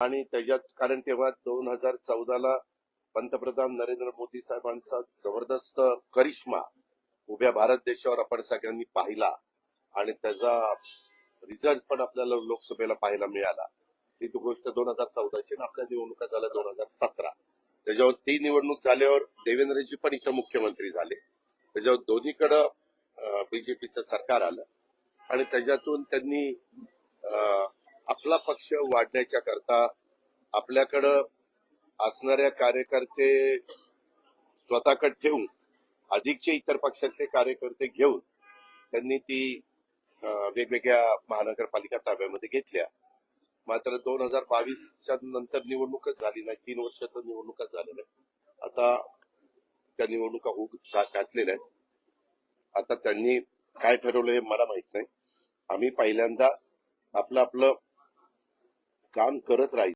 आणि त्याच्यात कारण तेव्हा 2014ला पंतप्रधान नरेंद्र मोदी साहेबांचा जबरदस्त करिश्मा उभ्या भारत देशावर आपण सगळ्यांनी पाहिला आणि त्याचा रिझल्ट पण आपल्याला लोकसभेला पाहायला मिळाला. ती गोष्ट 2014ची आणि आपल्या निवडणुका झाल्या 2017. त्याच्यावर ती निवडणूक झाल्यावर देवेंद्रजी पण इथं मुख्यमंत्री झाले. त्याच्यावर दोन्हीकडं बीजेपीचं सरकार आलं आणि त्याच्यातून त्यांनी आपला पक्ष वाढण्याच्या करता आपल्याकडं असणाऱ्या कार्यकर्ते स्वतःकडे ठेवून अधिकचे इतर पक्षातले कार्यकर्ते घेऊन त्यांनी ती वेगवेगळ्या महानगरपालिका ताब्यामध्ये घेतल्या. मात्र 2022च्या नंतर निवडणूकच झाली नाही. 3 वर्ष तर निवडणुकाच झाल्या नाही. आता त्या निवडणुका होऊ घातलेल्या आहेत. आता त्यांनी काय ठरवलं हे मला माहित नाही. आम्ही पहिल्यांदा आपलं काम करत राहायचं.